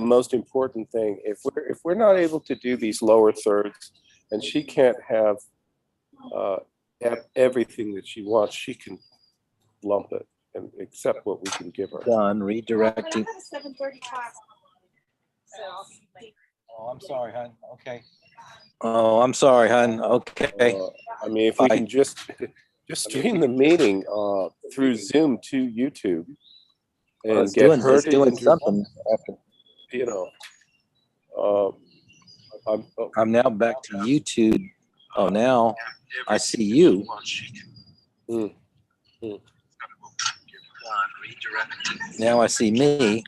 most important thing. If we're not able to do these lower thirds, and she can't have everything that she wants, she can lump it and accept what we can give her. Done. Redirecting. 7:35. Oh, I'm sorry, hon. Okay. Oh, I'm sorry, hon. Okay. I mean, if we can just stream the meeting through Zoom to YouTube and get her to doing something. You know, I'm now back to YouTube. Oh, now I see you. Now I see me.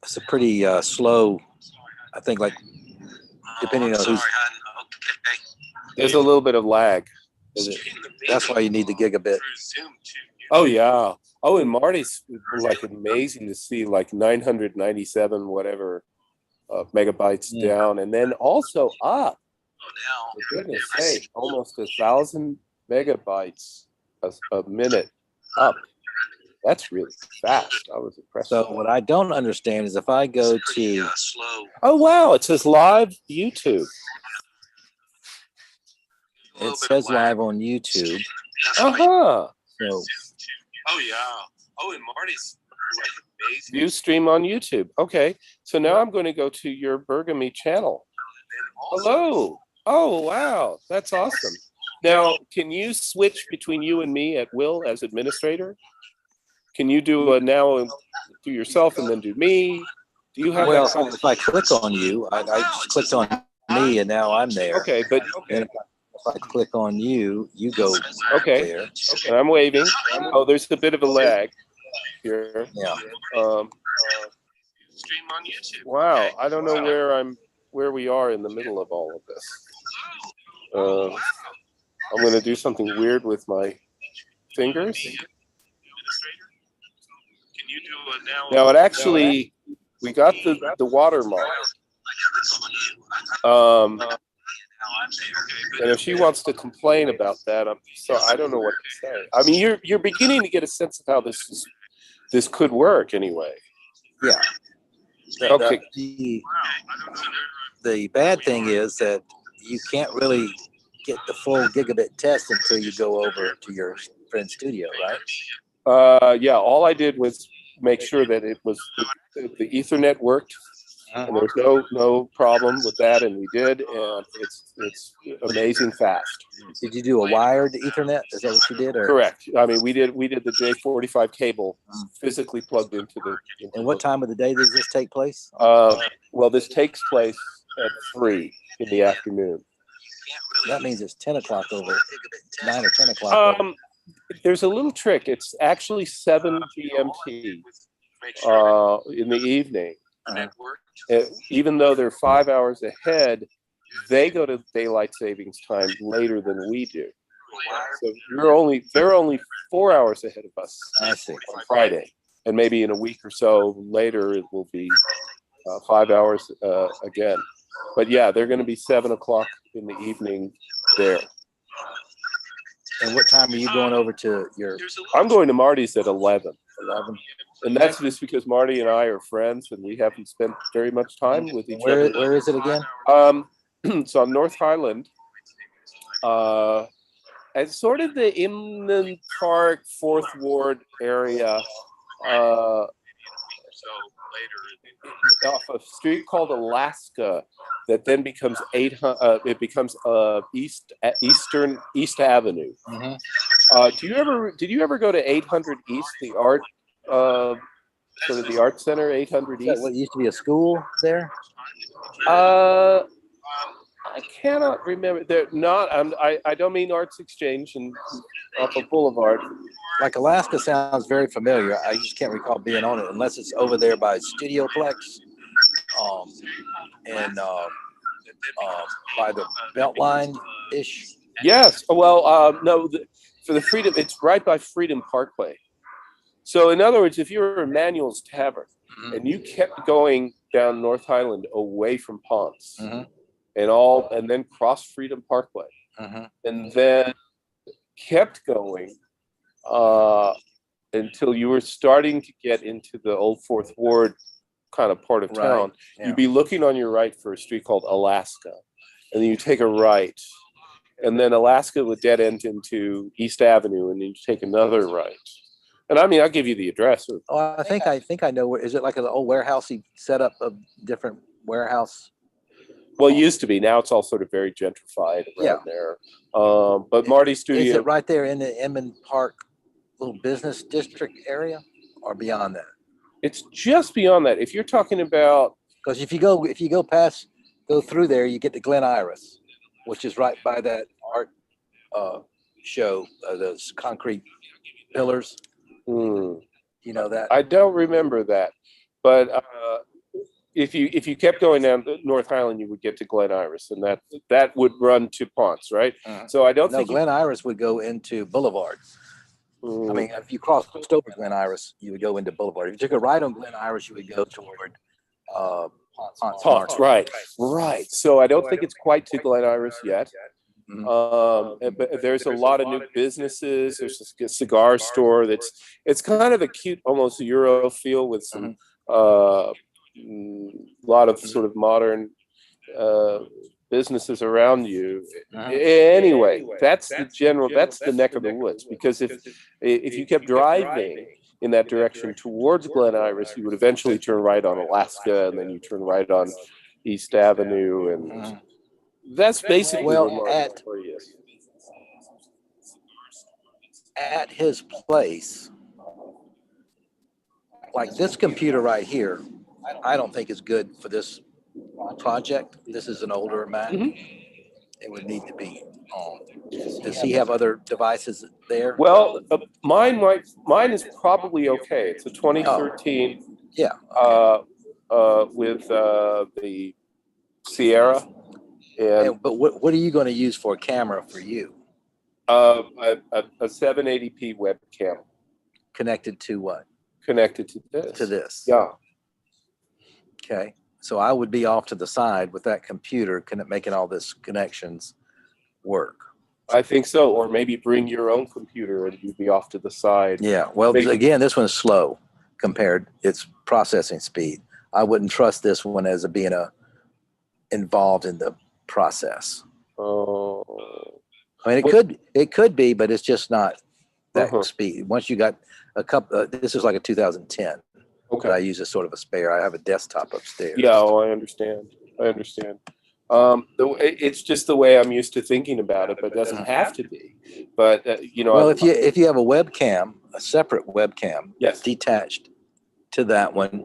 It's a pretty slow, I think, like, depending on who's. There's a little bit of lag. That's why you need the gigabit. Oh, yeah. Oh, and Marty's like amazing to see, like 997 whatever megabytes down, and then also up. For goodness sake, almost 1,000 megabytes a minute up. That's really fast. I was impressed. So what I don't understand is if I go to oh wow, it says live YouTube. It says live on YouTube. Uh-huh. So oh yeah. Oh, and Marty's like amazing. You stream on YouTube. Okay. So now I'm going to go to your Burgamy channel. Hello. Oh wow. That's awesome. Now, can you switch between you and me at will as administrator? Can you do now do yourself and then do me? Do you have well, if I click on you, I just clicked on me and now I'm there. Okay, but if I click on you, you go there. And I'm waving. Oh, there's a bit of a lag here. Yeah. Stream on YouTube. Wow, I don't know where we are in the middle of all of this. I'm going to do something weird with my fingers. Now it actually, we got the watermark. And if she wants to complain about that, I don't know what to say. I mean, you're beginning to get a sense of how this could work anyway. Yeah. Okay. The bad thing is that you can't really get the full gigabit test until you go over to your friend's studio, right? Yeah, all I did was make sure that it was the Ethernet worked, and there was no problem with that, and we did, and it's amazing fast. Did you do a wired Ethernet? Is that what you did? Or? Correct. I mean, we did the J45 cable physically plugged into the. And what time of the day does this take place? Well, this takes place at 3 in the afternoon. That means it's 10 o'clock over 9 or 10 o'clock. There's a little trick. It's actually 7 GMT in the evening. Even though they're 5 hours ahead, they go to daylight savings time later than we do. So they're only 4 hours ahead of us. I see. On Friday, and maybe in a week or so later it will be 5 hours again. But yeah, they're going to be 7 o'clock in the evening there. And what time are you going over to your? I'm going to Marty's at 11. 11. And that's just because Marty and I are friends and we haven't spent very much time with each other. Where is it again? It's on North Highland. It's sort of the Inman Park, 4th Ward area. Off a street called Alaska, that then becomes East Avenue. Did you ever go to 800 East, the art sort of the art center, 800 East? Is that what used to be a school there? I cannot remember. They're not. I don't mean Arts Exchange and off of Boulevard. Like Alaska sounds very familiar. I just can't recall being on it unless it's over there by Studioplex, and by the Beltline ish. Yes. Well, no. For the Freedom, it's right by Freedom Parkway. So, in other words, if you were Emmanuel's Tavern and you kept going down North Highland away from Ponce, and then cross Freedom Parkway, and then kept going, until you were starting to get into the old Fourth Ward kind of part of town, Yeah. you'd be looking on your right for a street called Alaska, and then you take a right, and then Alaska would dead end into East Avenue, and then you take another right. And I mean, I'll give you the address. Oh, I think I know where. Is it like an old warehousey setup of different warehouse? Well, it used to be. Now it's all sort of very gentrified around there. But Marty's studio. Is it right there in the Emmons Park little business district area, or beyond that? It's just beyond that. If you're talking about, because if you go through there, you get to Glen Iris, which is right by that art show, those concrete pillars. You know that? I don't remember that, but if you kept going down North Highland, you would get to Glen Iris, and that would run to Ponce, right? So I don't think Glen Iris would go into Boulevard. I mean, if you crossed over Glen Iris, you would go into Boulevard. If you took a right on Glen Iris, you would go toward Ponce, right. So I don't think it's quite to Glen Iris yet. But there's a lot of new businesses. There's a cigar store it's kind of a cute, almost Euro feel with some lot of sort of modern businesses around you. Anyway, that's the neck of the woods, because if you kept driving in that direction towards Glen Iris, you would eventually turn right on Alaska, and then you turn right on East Avenue, and that's basically at his place, like this computer right here, I don't think is good for this project. This is an older Mac. It would need to be on. Does he have other devices there? Well, mine is probably okay. It's a 2013. With the Sierra. But what are you going to use for a camera for you? A 780p webcam. Connected to what? Connected to this. To this. Yeah. Okay. So I would be off to the side with that computer, making all this connections work. I think so. Or maybe bring your own computer and you'd be off to the side. Yeah. Well, again, this one's slow compared its processing speed. I wouldn't trust this one as being involved in the process. Oh. I mean, it could be, but it's just not that speed. Once you got a couple, this is like a 2010. Okay. I use as sort of a spare. I have a desktop upstairs. Yeah, I understand. It's just the way I'm used to thinking about it, but it doesn't have to be. But well, if you have a webcam, a separate webcam, detached to that one,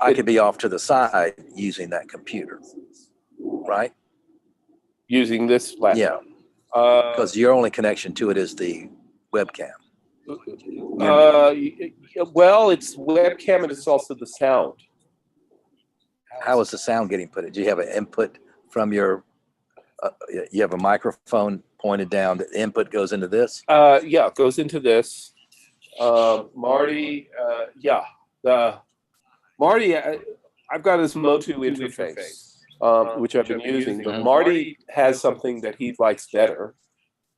I could be off to the side using that computer, right? Using this laptop. Yeah. Because your only connection to it is the webcam. Well, it's webcam and it's also the sound. How is the sound getting put in? Do you have an input from your? You have a microphone pointed down. The input goes into this. Yeah, it goes into this. Marty, Marty, I've got this Motu interface, which I've been using. But Marty has something that he likes better,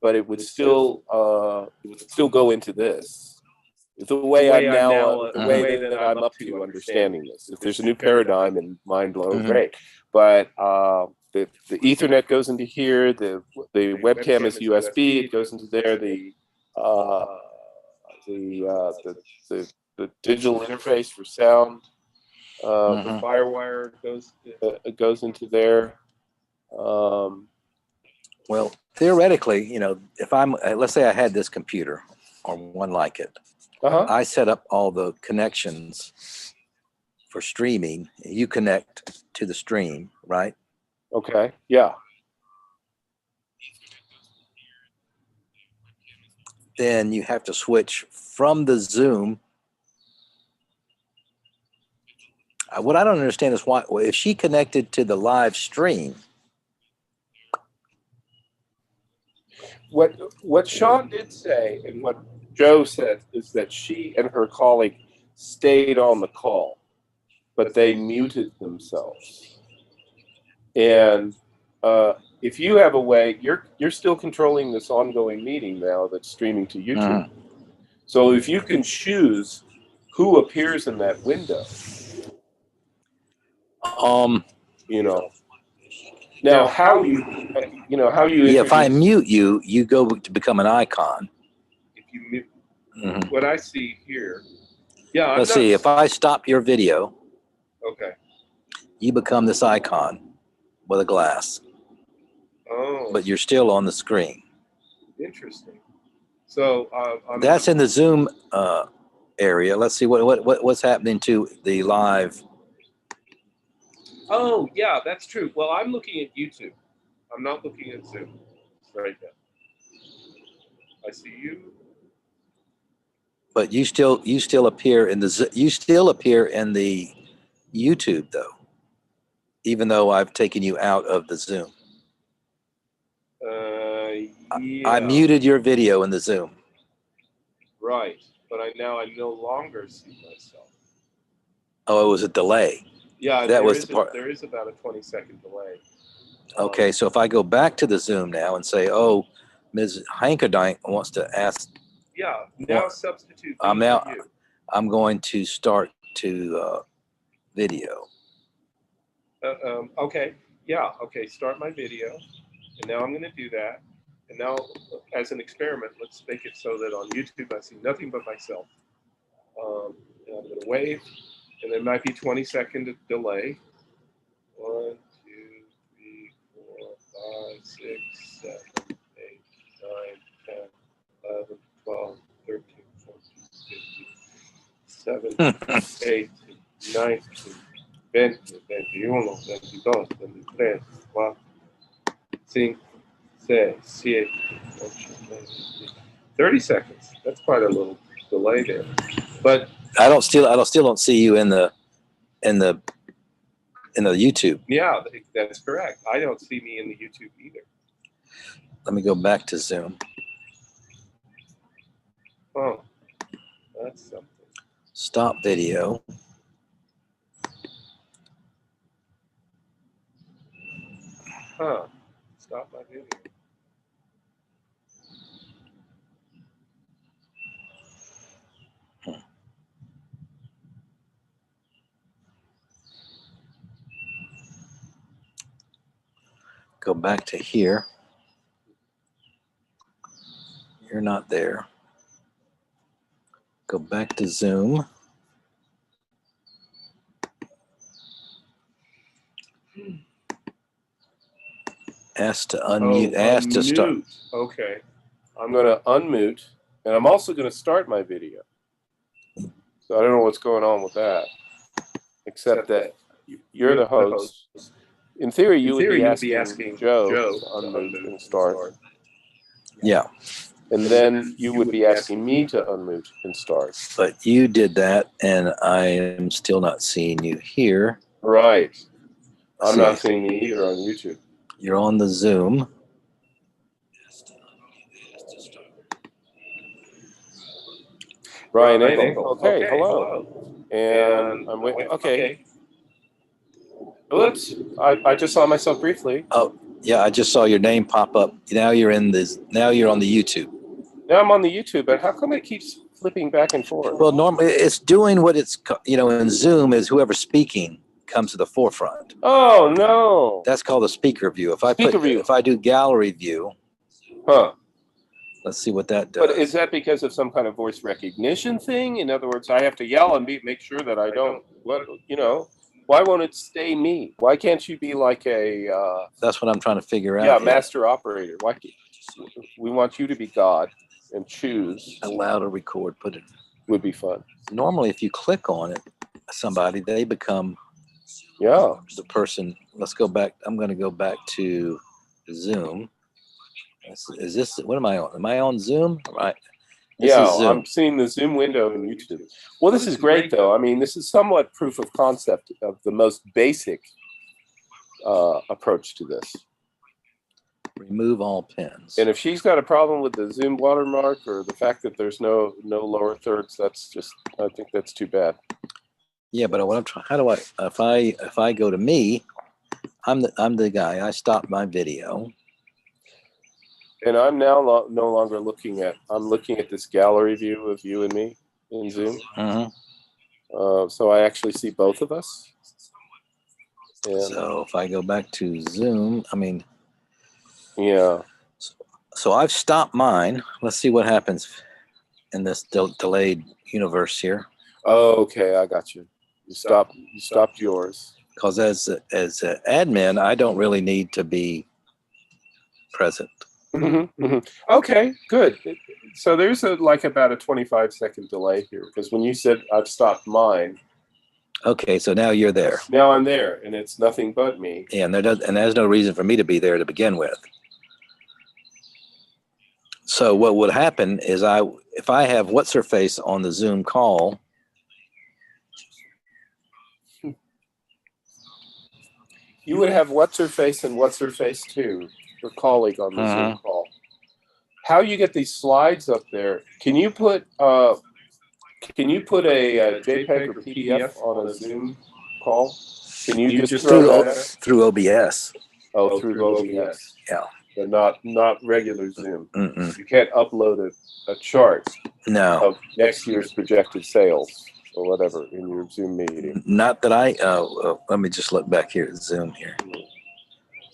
but it would still go into this. The way that I'm up to understanding this. If there's a new paradigm and mind blow, great. But the Ethernet goes into here. The webcam is USB. It goes into there. The digital interface for sound. The FireWire goes into there. Well, theoretically, if let's say I had this computer or one like it, I set up all the connections for streaming. You connect to the stream, right? Okay. Yeah. Then you have to switch from the Zoom. What I don't understand is why, if she connected to the live stream. What Sean did say and what Joe said is that she and her colleague stayed on the call, but they muted themselves. And if you have a way, you're still controlling this ongoing meeting now that's streaming to YouTube. So if you can choose who appears in that window, you know, now how you yeah, if I mute you, you go to become an icon. If you mute, what I see here, yeah. Let's see, if I stop your video, okay, you become this icon with a glass. Oh, but you're still on the screen. Interesting. So that's in the Zoom area. Let's see what's happening to the live. Oh, yeah, that's true. Well, I'm looking at YouTube. I'm not looking at Zoom right now. I see you. But you still appear in the YouTube though, even though I've taken you out of the Zoom. Yeah. I muted your video in the Zoom. Right, but I no longer see myself. Oh, it was a delay. Yeah, that was the part. There is about a 20-second delay. Okay, so if I go back to the Zoom now and say, "Oh, Ms. Hankerdink wants to ask," yeah, now substitute. I'm going to start to video. Okay, yeah, okay. Start my video, and now I'm going to do that. And now, as an experiment, let's make it so that on YouTube I see nothing but myself. And I'm going to wave, and there might be 20-second delay. 1, 2, 3, 4, 5, 6, 7, 8, 9, 10, 11, 12, 13, 14, 15, 17, 18, 19, 20, 21, 22, 23, 24, 5, 6, 7, 8, 9, 30 seconds. That's quite a little delay there. But I still don't see you in the YouTube. Yeah, that's correct. I don't see me in the YouTube either. Let me go back to Zoom. Oh, that's something. Stop video. Huh. Stop my video. Go back to here. You're not there. Go back to Zoom. Ask to unmute. Ask to start. Okay. I'm going to unmute, and I'm also going to start my video. So I don't know what's going on with that, except that you're the host. In theory, you would be asking Joe to unmute and start. Yeah. And then you would be asking me to unmute and start. But you did that, and I am still not seeing you here. Right. I'm not seeing you either on YouTube. You're on the Zoom. Brian Engel. Okay, hello. And I'm waiting. Okay. Oops. I just saw myself briefly. Oh, yeah, I just saw your name pop up. Now you're on the YouTube. Now I'm on the YouTube, but how come it keeps flipping back and forth? Well, normally it's doing what it's, in Zoom is whoever's speaking comes to the forefront. Oh, no. That's called a speaker view. If I do gallery view. Huh. Let's see what that does. But is that because of some kind of voice recognition thing? In other words, I have to yell and make sure that I don't, why won't it stay me? Why can't you be like a... That's what I'm trying to figure out. Yeah, master operator. Why? We want you to be God and choose. Allow to record, put it. Would be fun. Normally, if you click on it, somebody, they become the person. Let's go back. I'm going to go back to Zoom. Is this, what am I on? Am I on Zoom? Right. I'm seeing the Zoom window in YouTube. Well, this is great, though. I mean, this is somewhat proof of concept of the most basic approach to this. Remove all pins. And if she's got a problem with the Zoom watermark or the fact that there's no lower thirds, that's just, I think that's too bad. Yeah, but what I'm trying, how do I, if I go to me, I'm the guy. I stopped my video. And I'm now no longer looking at, I'm looking at this gallery view of you and me in Zoom. So I actually see both of us. And so if I go back to Zoom, I mean, yeah. So I've stopped mine. Let's see what happens in this delayed universe here. Oh, okay, I got you. You stopped yours. Because as an admin, I don't really need to be present. Okay, good. So there's like about a 25-second delay here, because when you said I've stopped mine. Okay, so now you're there. Now I'm there, and it's nothing but me. Yeah, and there's no reason for me to be there to begin with. So what would happen is if I have what's her face on the Zoom call. You would have what's her face and what's her face too, your colleague on the Zoom call. How you get these slides up there? Can you put a JPEG or PDF on a Zoom call? Can you just throw that through OBS? Oh, through OBS. Yeah. But not regular Zoom. You can't upload a chart of next year's projected sales or whatever in your Zoom meeting. Not that let me just look back here at Zoom here.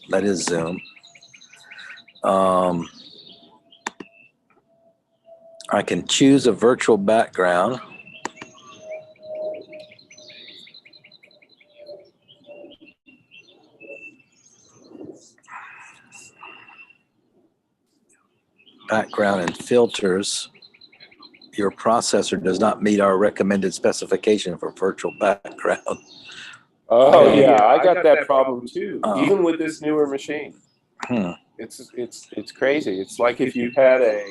That is Zoom. I can choose a virtual background. Background and filters. Your processor does not meet our recommended specification for virtual background. Oh yeah, I got that problem too. Even with this newer machine, it's crazy. It's like if you had a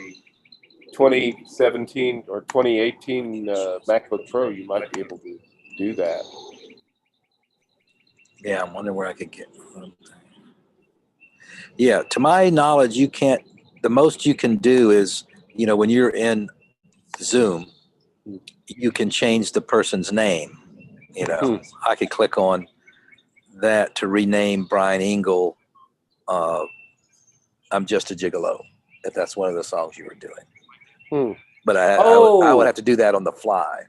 2017 or 2018 MacBook Pro, you might be able to do that. Yeah, I'm wondering where I could get. Yeah, to my knowledge, you can't. The most you can do is, when you're in Zoom, you can change the person's name. I could click on that to rename Brian Engel. I'm Just a Gigolo, if that's one of the songs you were doing. But I would have to do that on the fly.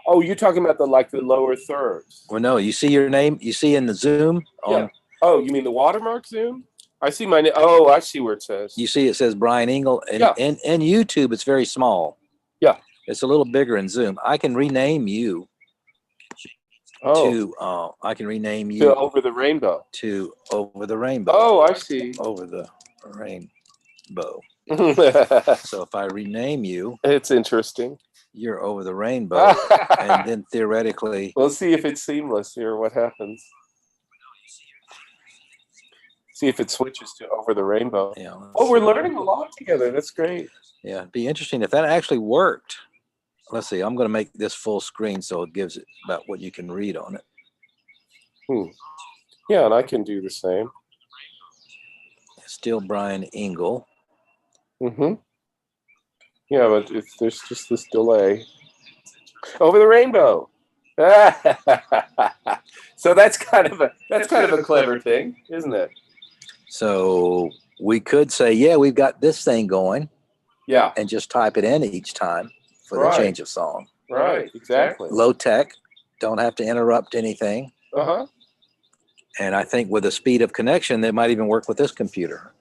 Oh, you're talking about the lower thirds. Well, no, you see your name. You see in the Zoom. Yeah. Oh, you mean the watermark Zoom? I see my name. Oh, I see where it says. You see it says Brian Engel, and in YouTube it's very small. Yeah. It's a little bigger in Zoom. I can rename you. I can rename you to Over the Rainbow. To Over the Rainbow. Oh, I see. Over the Rainbow. So if I rename you, it's interesting. You're Over the Rainbow, and then theoretically, we'll see if it's seamless here. What happens? See if it switches to Over the Rainbow. Yeah. Oh, we're learning a lot together. That's great. Yeah, it'd be interesting if that actually worked. Let's see. I'm going to make this full screen so it gives it about what you can read on it. Yeah, and I can do the same. Still Brian Engel. Yeah, but there's just this delay. Over the Rainbow. So that's kind of a clever thing, isn't it? So we could say, yeah, we've got this thing going. Yeah. And just type it in each time for the change of song. Right, exactly. Low tech, don't have to interrupt anything. And I think with the speed of connection, that might even work with this computer.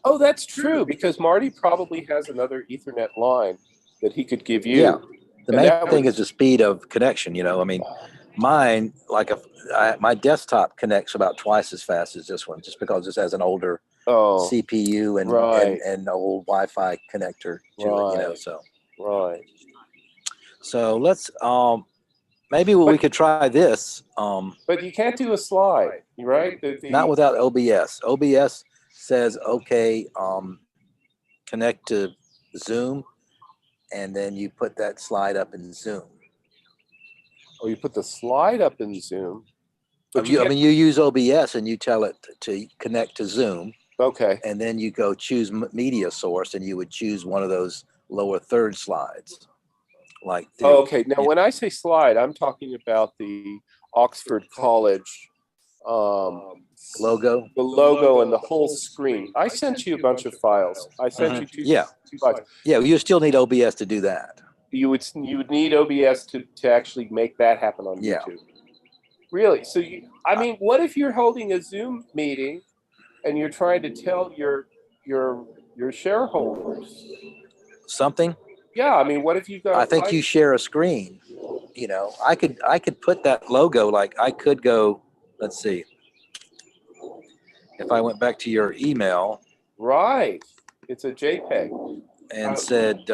Oh, that's true, because Marty probably has another Ethernet line that he could give you. Yeah. The main thing is the speed of connection. I mean, mine, my desktop connects about twice as fast as this one, just because this has an older CPU and old Wi-Fi connector to it. So let's maybe we could try this. But you can't do a slide, right? Not without OBS. OBS says okay, connect to Zoom, and then you put that slide up in Zoom. Oh, you put the slide up in Zoom. But you use OBS and you tell it to connect to Zoom. Okay. And then you go choose media source, and you would choose one of those lower third slides. Okay. Now, when I say slide, I'm talking about the Oxford College Logo. the logo and the whole screen. I sent you a bunch of files. I sent you two slides. Yeah, you still need OBS to do that. You would need OBS to actually make that happen on YouTube. Really? So I mean, what if you're holding a Zoom meeting and you're trying to tell your shareholders something? Yeah, I mean, what if you got? I think you share a screen. You know, I could put that logo, like I could go. Let's see. If I went back to your email, right? It's a JPEG, and said.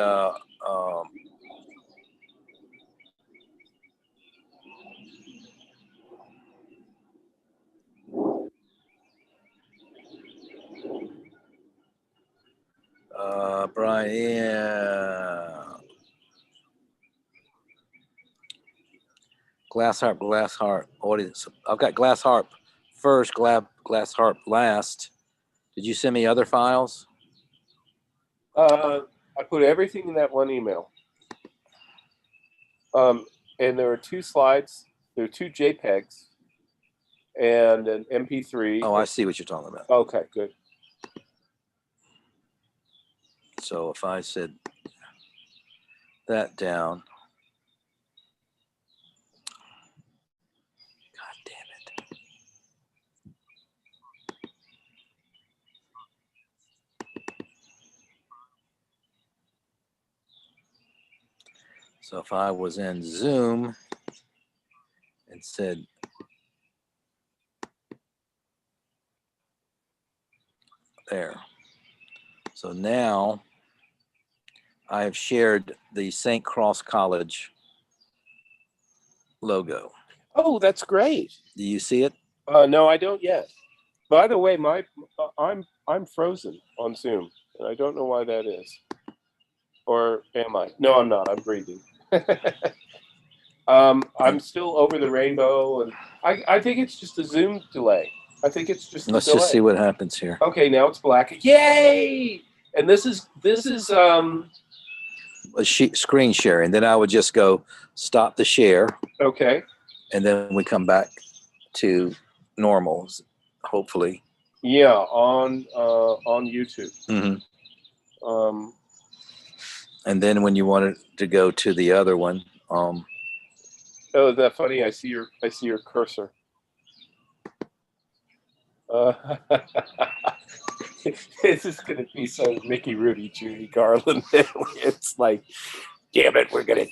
Brian, glass harp audience. I've got glass harp first, glass harp last. Did you send me other files? I put everything in that one email. And there are 2 slides. There are 2 JPEGs and an MP3. Oh, I see what you're talking about. Okay, good. So if I said that down, God damn it. So if I was in Zoom and said, there. So now I have shared the St. Cross College logo. Oh, that's great. Do you see it? No, I don't yet. By the way, I'm frozen on Zoom, and I don't know why that is. Or am I? No, I'm not. I'm breathing. I'm still over the rainbow, and I think it's just a Zoom delay. I think it's just. Let's just see what happens here. Okay, now it's black. Yay! And this is a screen sharing. Then I would just go stop the share. Okay. And then we come back to normal, hopefully. Yeah, on YouTube. Mm-hmm. And then when you wanted to go to the other one, oh, is that funny? I see your cursor. This is gonna be so Mickey, Rudy, Judy Garland. It's like, damn it, we're gonna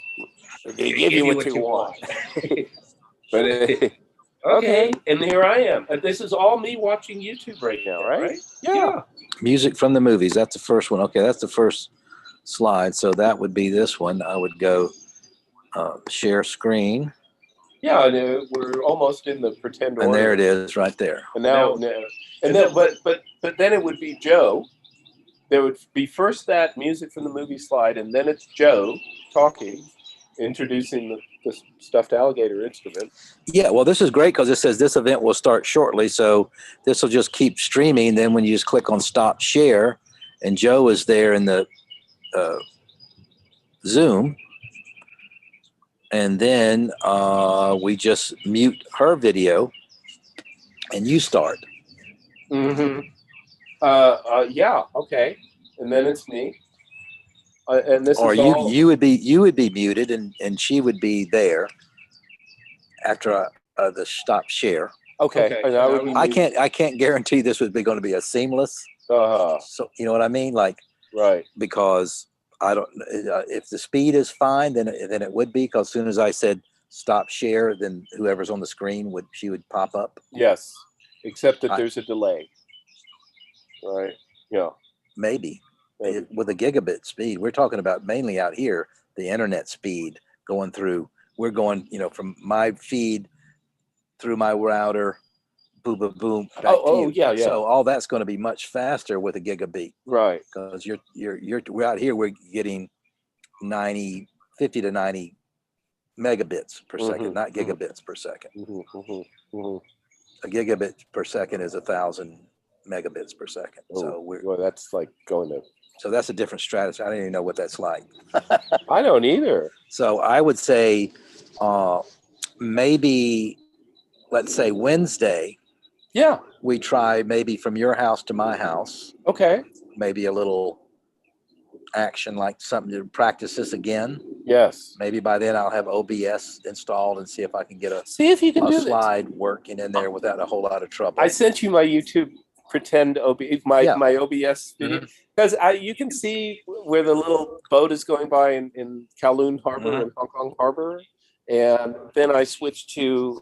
give you what you want. But okay, and here I am. This is all me watching YouTube right now, right? Yeah. Music from the movies. That's the first one. Okay, that's the first slide. So that would be this one. I would go share screen. Yeah, and we're almost in the pretend order. And there it is, right there. And but then it would be Joe. There would be first that music from the movie slide, and then it's Joe talking, introducing the stuffed alligator instrument. Yeah, well, this is great because it says this event will start shortly. So this will just keep streaming. Then when you just click on stop share, and Joe is there in the Zoom, and then we just mute her video, and you start. Mm-hmm. Yeah. Okay. And then it's me. And this or is you would be muted, and she would be there after the stop share. Okay. And I can't guarantee this would be going to be a seamless. So you know what I mean, like right? Because I don't. If the speed is fine, then it would be. Because as soon as I said stop share, then whoever's on the screen would pop up. Yes, except that there's a delay. Right. Yeah. Maybe. With a gigabit speed. We're talking about mainly out here, the internet speed going through. We're going, from my feed through my router, boom, boom, boom. Yeah. So all that's going to be much faster with a gigabit. Right. Because we're out here, we're getting 50 to 90 megabits per second, not gigabits per second. A gigabit per second is 1,000 megabits per second. So that's like going to. So that's a different strategy. I don't even know what that's like. I don't either. So I would say maybe, let's say Wednesday, Yeah. we try maybe from your house to my house. Okay. Maybe a little action, like something to practice this again. Yes. Maybe by then I'll have OBS installed and see if I can get a slide working in there without a whole lot of trouble. I sent you my YouTube pretend my OBS video, because you can see where the little boat is going by in Kowloon Harbor and Hong Kong Harbor, and then I switched to